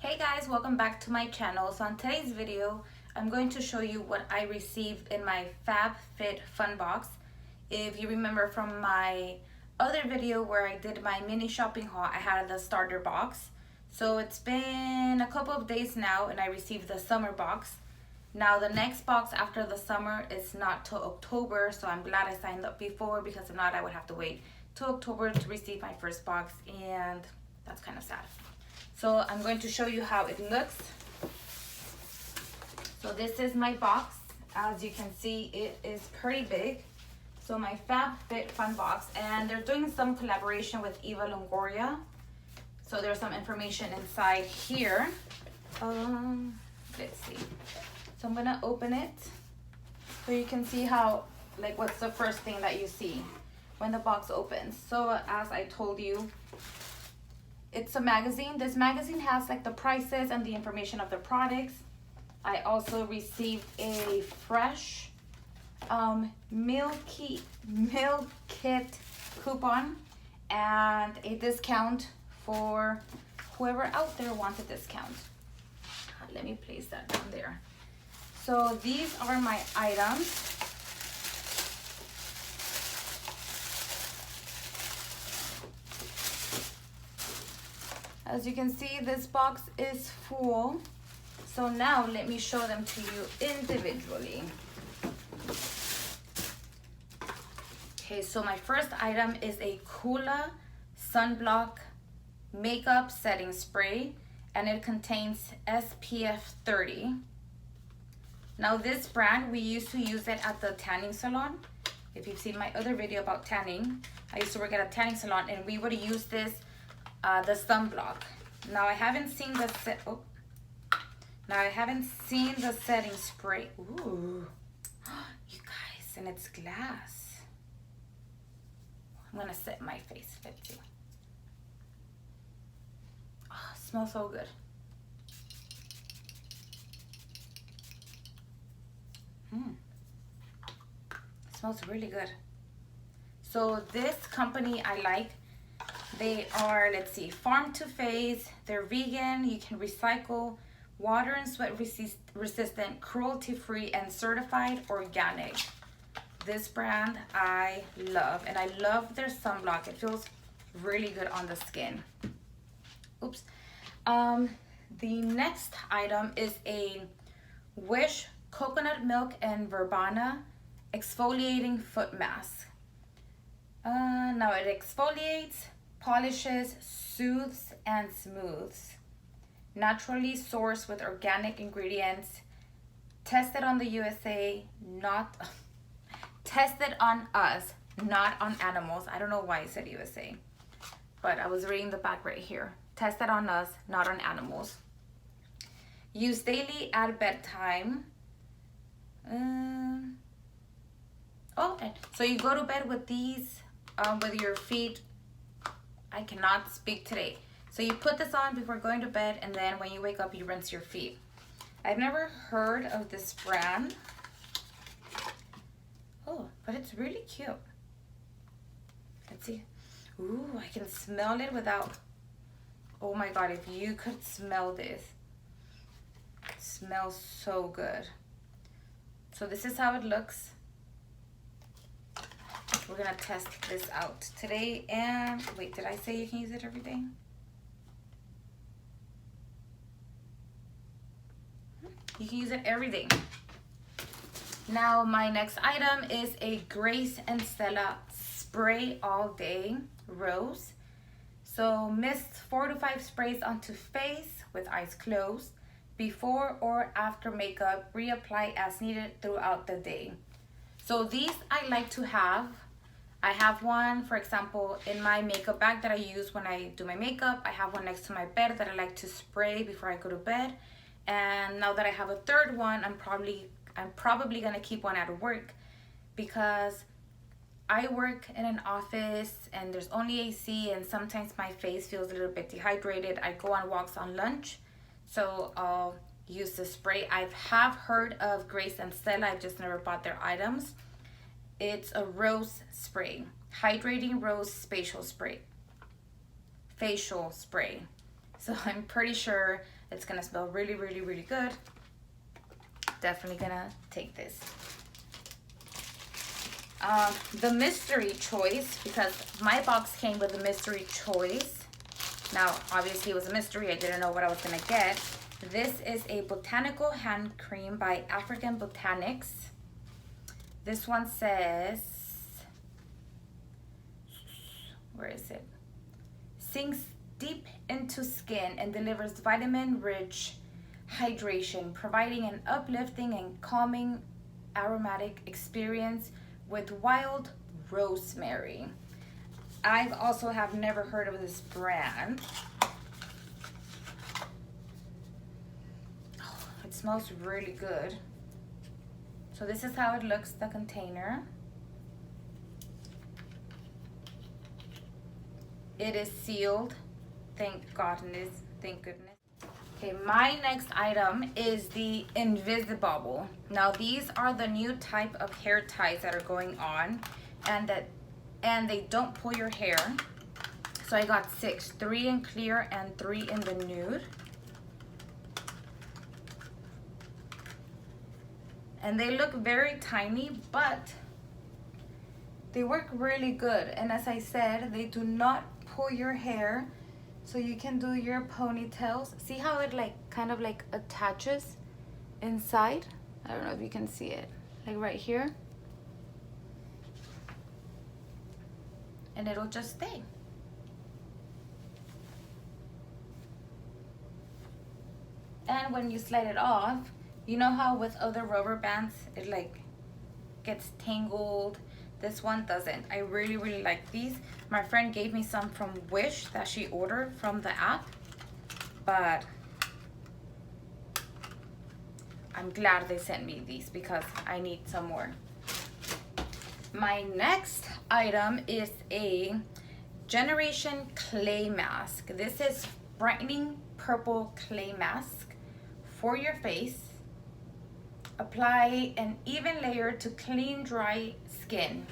Hey guys, welcome back to my channel. So on today's video, I'm going to show you what I received in my FAB FIT FUN box. If you remember from my other video where I did my mini shopping haul, I had the starter box. So it's been a couple of days now and I received the summer box. Now the next box after the summer is not till October, so I'm glad I signed up before, because if not I would have to wait till October to receive my first box, and that's kind of sad. So I'm going to show you how it looks. So this is my box. As you can see, it is pretty big. So my FAB FIT FUN box, and they're doing some collaboration with Eva Longoria. So there's some information inside here. Let's see. So I'm gonna open it so you can see how, like, what's the first thing that you see when the box opens. So as I told you, it's a magazine. This magazine has like the prices and the information of the products. I also received a fresh meal kit coupon and a discount for whoever out there wants a discount. Let me place that down there. So these are my items. As you can see, this box is full. So now let me show them to you individually. Okay, so my first item is a Hoola sunblock makeup setting spray, and it contains SPF 30. Now this brand, we used to use it at the tanning salon. If you've seen my other video about tanning, I used to work at a tanning salon and we would use this, the sunblock. Now I haven't seen the setting spray. Ooh, you guys, and it's glass. I'm gonna set my face fit too. Oh, it smells so good. It smells really good. So this company I like. They are, let's see, farm to face. They're vegan. You can recycle, water and sweat resistant, cruelty free, and certified organic. This brand I love, and I love their sunblock. It feels really good on the skin. Oops. The next item is a Wish coconut milk and verbena exfoliating foot mask. Now it exfoliates, polishes, soothes, and smooths. Naturally sourced with organic ingredients, tested on the USA, tested on us, not on animals. I don't know why it said USA, but I was reading the back right here. Tested on us, not on animals. Use daily at bedtime. So you go to bed with these, with your feet. I cannot speak today. So you put this on before going to bed, and then when you wake up, you rinse your feet. I've never heard of this brand. Oh, but it's really cute. Let's see. Ooh, I can smell it without. Oh my God, if you could smell this. It smells so good. So this is how it looks. We're gonna test this out today. And wait, did I say you can use it every day? You can use it every day. Now my next item is a Grace and Stella spray all day rose. So mist 4 to 5 sprays onto face with eyes closed. Before or after makeup, reapply as needed throughout the day. So these I like to have. I have one, for example, in my makeup bag that I use when I do my makeup. I have one next to my bed that I like to spray before I go to bed. And now that I have a third one, I'm probably gonna keep one at work, because I work in an office and there's only AC, and sometimes my face feels a little bit dehydrated. I go on walks on lunch, so I'll use the spray. I have heard of Grace and Stella. I've just never bought their items. It's a rose spray, hydrating rose facial spray. So I'm pretty sure It's gonna smell really, really, really good. Definitely gonna take this. The mystery choice, because my box came with a mystery choice. Now, obviously it was a mystery. I didn't know what I was gonna get. This is a botanical hand cream by African Botanics. This one says, where is it? Sinks deep into skin and delivers vitamin-rich hydration, providing an uplifting and calming aromatic experience with wild rosemary. I've also have never heard of this brand. Oh, it smells really good. So this is how it looks, the container. It is sealed. Thank goodness. Thank goodness. Okay, my next item is the Invisibobble. Now these are the new type of hair ties that are going on, and they don't pull your hair. So I got 6, 3 in clear and 3 in the nude. And they look very tiny, but they work really good. And as I said, they do not pull your hair. So you can do your ponytails. See how it kind of attaches inside? I don't know if you can see it. Like right here. And it'll just stay. And when you slide it off, you know how with other rubber bands, it gets tangled. This one doesn't. I really, really like these. My friend gave me some from Wish that she ordered from the app, but I'm glad they sent me these because I need some more. My next item is a Generation Clay Mask. This is brightening purple clay mask for your face. Apply an even layer to clean dry skin.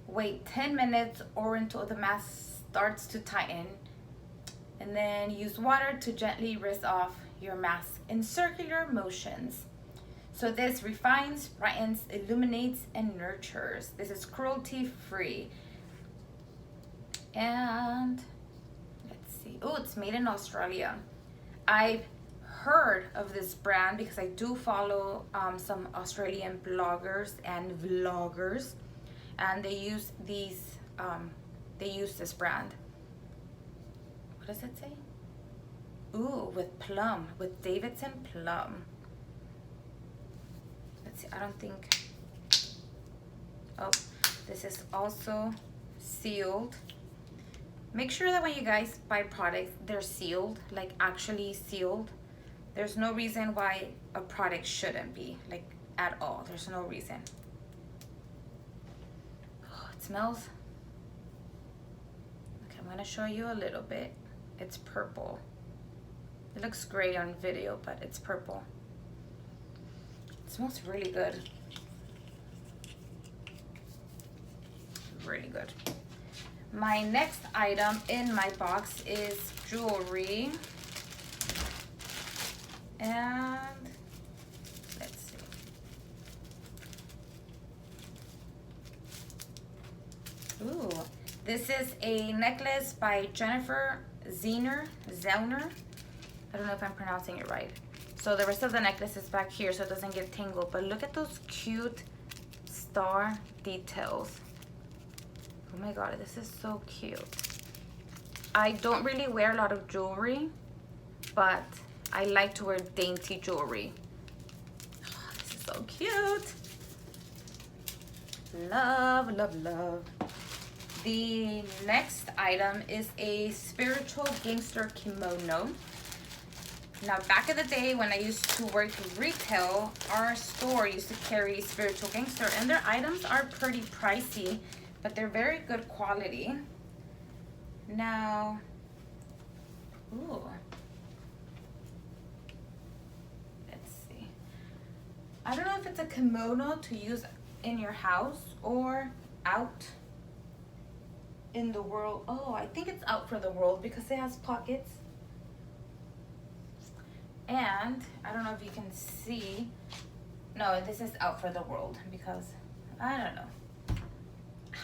Wait 10 minutes or until the mask starts to tighten. And then use water to gently rinse off your mask in circular motions. So this refines, brightens, illuminates, and nurtures. This is cruelty free. And let's see. Oh, it's made in Australia. I've heard of this brand because I do follow some Australian bloggers and vloggers, and they use these. They use this brand. What does it say? Ooh, with plum, with Davidson plum. Let's see. I don't think. Oh, this is also sealed. Make sure that when you guys buy products, they're sealed, like actually sealed. There's no reason why a product shouldn't be, like at all. There's no reason. Oh, it smells. Okay, I'm gonna show you a little bit. It's purple. It looks great on video, but it's purple. It smells really good. Really good. My next item in my box is jewelry. And let's see. Ooh, this is a necklace by Jennifer Zellner. I don't know if I'm pronouncing it right. So the rest of the necklace is back here so it doesn't get tangled. But look at those cute star details. Oh my god, this is so cute. I don't really wear a lot of jewelry, but I like to wear dainty jewelry. Oh, this is so cute. Love, love, love. The next item is a spiritual gangster kimono. Now, back in the day when I used to work retail, our store used to carry spiritual gangster, and their items are pretty pricey, but they're very good quality. Now, ooh. Let's see. I don't know if it's a kimono to use in your house or out in the world. Oh, I think it's out for the world because it has pockets. And I don't know if you can see. No, this is out for the world because I don't know.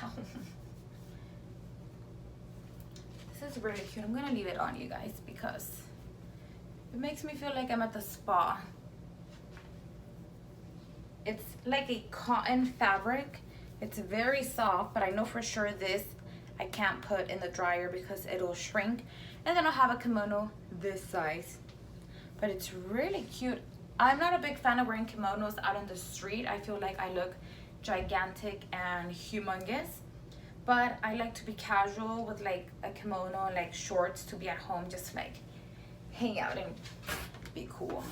Ow. This is really cute. I'm gonna leave it on, you guys, because it makes me feel like I'm at the spa. It's like a cotton fabric. It's very soft, but I know for sure this I can't put in the dryer because it'll shrink. And then I'll have a kimono this size. But it's really cute. I'm not a big fan of wearing kimonos out on the street. I feel like I look gigantic and humongous. But I like to be casual with like a kimono, like shorts, to be at home, just like hang out and be cool.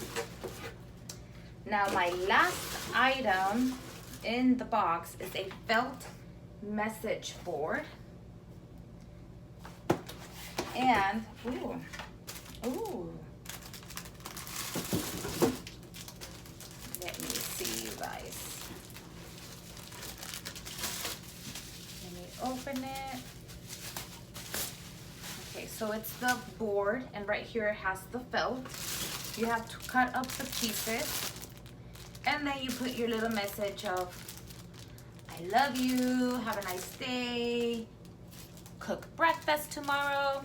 Now my last item in the box is a felt message board. And, ooh. Let me see, you guys. Let me open it. Okay, so it's the board, and right here it has the felt. You have to cut up the pieces, and then you put your little message of, I love you, have a nice day, cook breakfast tomorrow.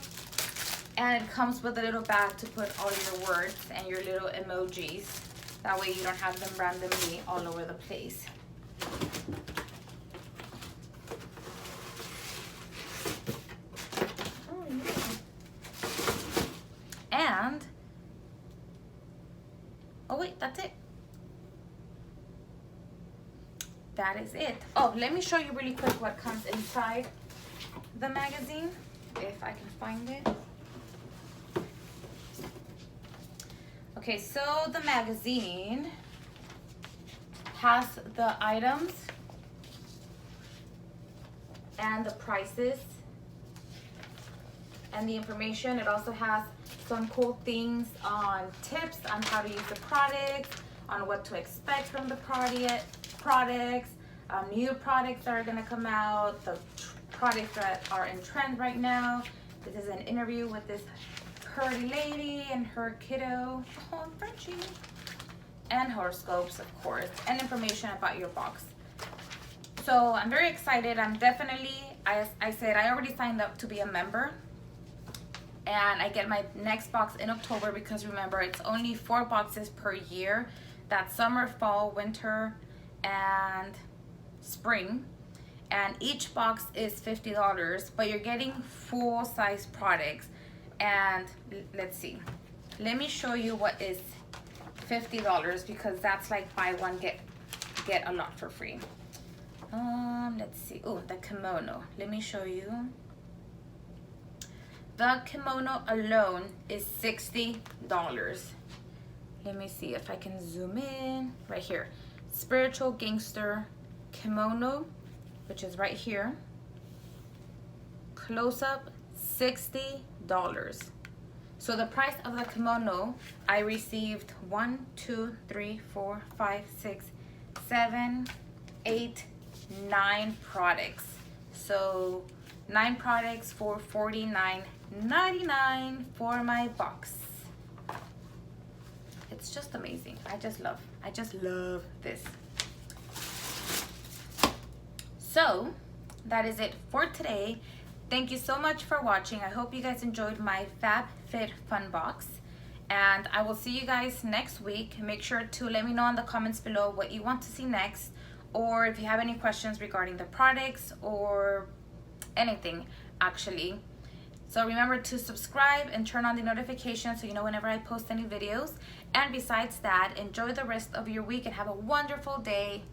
And it comes with a little bag to put all your words and your little emojis. That way you don't have them randomly all over the place. Oh, yeah. And, oh wait, that's it. That is it. Oh, let me show you really quick what comes inside the magazine, if I can find it. Okay, so the magazine has the items and the prices and the information. It also has some cool things on tips on how to use the products, on what to expect from the products, new products that are gonna come out, the products that are in trend right now. This is an interview with this pretty lady and her kiddo, oh, Frenchie, and horoscopes, of course, and information about your box. So I'm very excited. I'm definitely, I said, I already signed up to be a member, and I get my next box in October because remember, it's only 4 boxes per year. That's summer, fall, winter, and spring. And each box is $50, but you're getting full-size products. And let's see, let me show you what is $50, because that's like buy one get a lot for free. Let's see. Oh, the kimono, let me show you. The kimono alone is $60. Let me see if I can zoom in. Right here, Spiritual Gangster Kimono, which is right here. Close up, $60. So the price of the kimono, I received 1, 2, 3, 4, 5, 6, 7, 8, 9 products. So 9 products for $49.99 for my box. It's just amazing. I just love this. So that is it for today. Thank you so much for watching. I hope you guys enjoyed my Fab Fit Fun box. And I will see you guys next week. Make sure to let me know in the comments below what you want to see next, or if you have any questions regarding the products or anything, actually. So remember to subscribe and turn on the notifications so you know whenever I post any videos. And besides that, enjoy the rest of your week and have a wonderful day.